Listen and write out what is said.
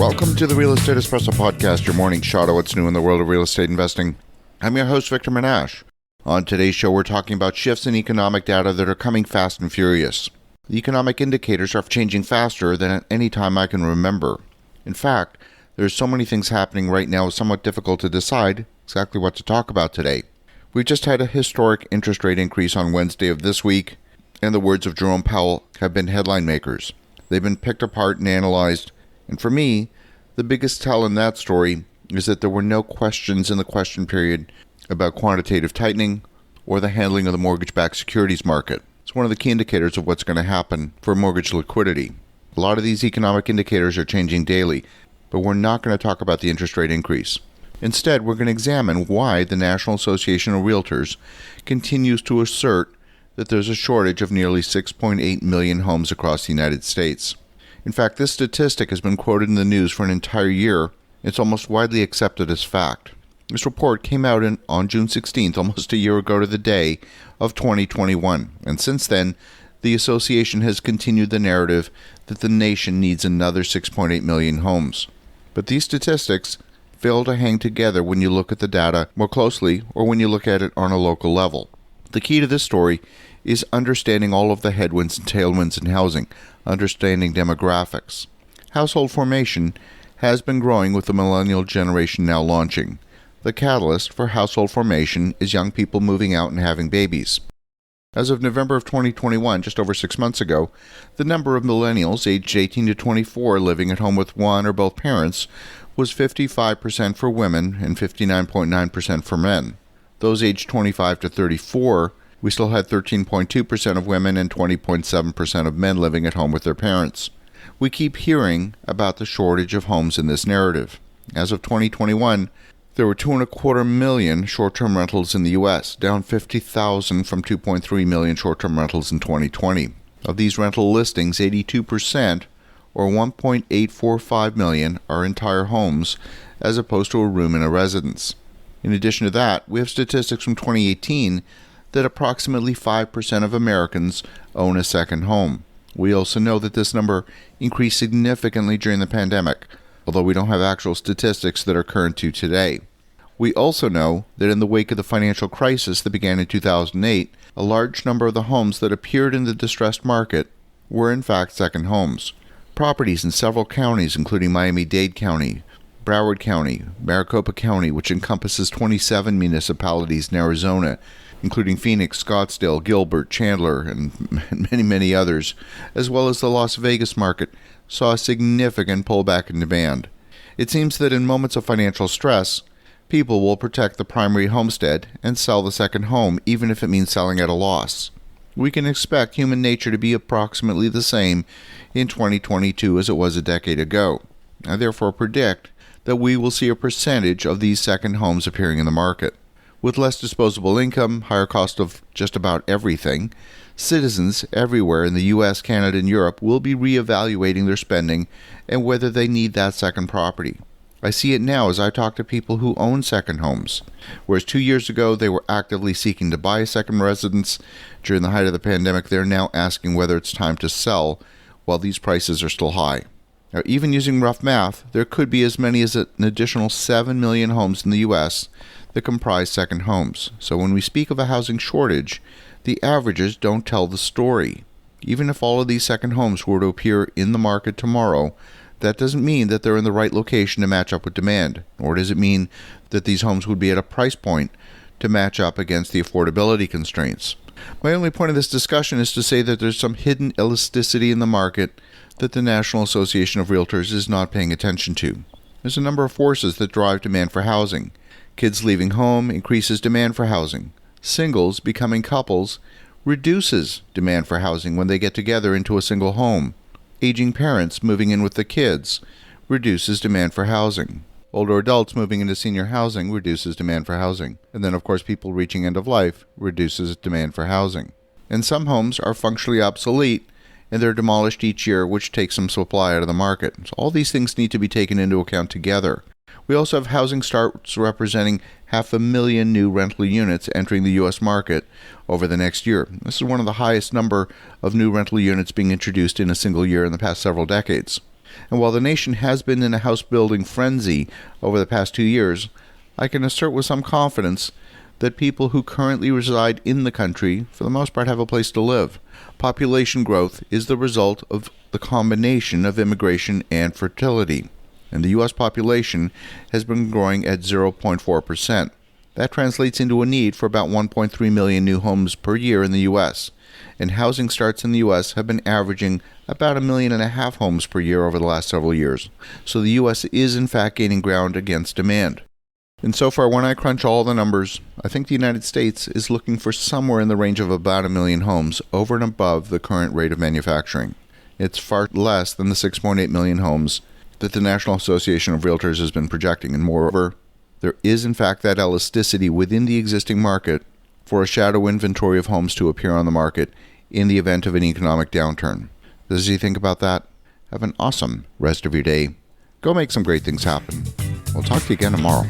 Welcome to the Real Estate Espresso Podcast, your morning shot at what's new in the world of real estate investing. I'm your host, Victor Menashe. On today's show, we're talking about shifts in economic data that are coming fast and furious. The economic indicators are changing faster than at any time I can remember. In fact, there's so many things happening right now, it's somewhat difficult to decide exactly what to talk about today. We just had a historic interest rate increase on Wednesday of this week, and the words of Jerome Powell have been headline makers. They've been picked apart and analyzed, and for me, the biggest tell in that story is that there were no questions in the question period about quantitative tightening or the handling of the mortgage-backed securities market. It's one of the key indicators of what's going to happen for mortgage liquidity. A lot of these economic indicators are changing daily, but we're not going to talk about the interest rate increase. Instead, we're going to examine why the National Association of Realtors continues to assert that there's a shortage of nearly 6.8 million homes across the United States. In fact, this statistic has been quoted in the news for an entire year. It's almost widely accepted as fact. This report came out on June 16th, almost a year ago to the day of 2021. And since then, the association has continued the narrative that the nation needs another 6.8 million homes. But these statistics fail to hang together when you look at the data more closely or when you look at it on a local level. The key to this story is understanding all of the headwinds and tailwinds in housing, understanding demographics. Household formation has been growing with the millennial generation now launching. The catalyst for household formation is young people moving out and having babies. As of November of 2021, just over 6 months ago, the number of millennials aged 18 to 24 living at home with one or both parents was 55% for women and 59.9% for men. Those aged 25 to 34, we still had 13.2% of women and 20.7% of men living at home with their parents. We keep hearing about the shortage of homes in this narrative. As of 2021, there were 2.25 million short-term rentals in the U.S., down 50,000 from 2.3 million short-term rentals in 2020. Of these rental listings, 82%, or 1.845 million, are entire homes, as opposed to a room in a residence. In addition to that, we have statistics from 2018 that approximately 5% of Americans own a second home. We also know that this number increased significantly during the pandemic, although we don't have actual statistics that are current to today. We also know that in the wake of the financial crisis that began in 2008, a large number of the homes that appeared in the distressed market were in fact second homes. Properties in several counties, including Miami-Dade County, Broward County, Maricopa County, which encompasses 27 municipalities in Arizona, including Phoenix, Scottsdale, Gilbert, Chandler, and many, many others, as well as the Las Vegas market, saw a significant pullback in demand. It seems that in moments of financial stress, people will protect the primary homestead and sell the second home, even if it means selling at a loss. We can expect human nature to be approximately the same in 2022 as it was a decade ago. I therefore predict that we will see a percentage of these second homes appearing in the market. With less disposable income, higher cost of just about everything, citizens everywhere in the U.S., Canada, and Europe will be reevaluating their spending and whether they need that second property. I see it now as I talk to people who own second homes. Whereas 2 years ago they were actively seeking to buy a second residence, during the height of the pandemic they're now asking whether it's time to sell while these prices are still high. Now, even using rough math, there could be as many as an additional 7 million homes in the U.S. that comprise second homes. So when we speak of a housing shortage, the averages don't tell the story. Even if all of these second homes were to appear in the market tomorrow, that doesn't mean that they're in the right location to match up with demand, nor does it mean that these homes would be at a price point to match up against the affordability constraints. My only point of this discussion is to say that there's some hidden elasticity in the market that the National Association of Realtors is not paying attention to. There's a number of forces that drive demand for housing. Kids leaving home increases demand for housing. Singles becoming couples reduces demand for housing when they get together into a single home. Aging parents moving in with the kids reduces demand for housing. Older adults moving into senior housing reduces demand for housing. And then, of course, people reaching end of life reduces demand for housing. And some homes are functionally obsolete and they're demolished each year, which takes some supply out of the market. So all these things need to be taken into account together. We also have housing starts representing 500,000 new rental units entering the U.S. market over the next year. This is one of the highest number of new rental units being introduced in a single year in the past several decades. And while the nation has been in a house-building frenzy over the past 2 years, I can assert with some confidence that people who currently reside in the country, for the most part, have a place to live. Population growth is the result of the combination of immigration and fertility. And the U.S. population has been growing at 0.4%. That translates into a need for about 1.3 million new homes per year in the U.S., and housing starts in the U.S. have been averaging about 1.5 million homes per year over the last several years. So the U.S. is in fact gaining ground against demand. And so far, when I crunch all the numbers, I think the United States is looking for somewhere in the range of about 1 million homes over and above the current rate of manufacturing. It's far less than the 6.8 million homes that the National Association of Realtors has been projecting. And moreover, there is in fact that elasticity within the existing market for a shadow inventory of homes to appear on the market in the event of an economic downturn. As you think about that, have an awesome rest of your day. Go make some great things happen. We'll talk to you again tomorrow.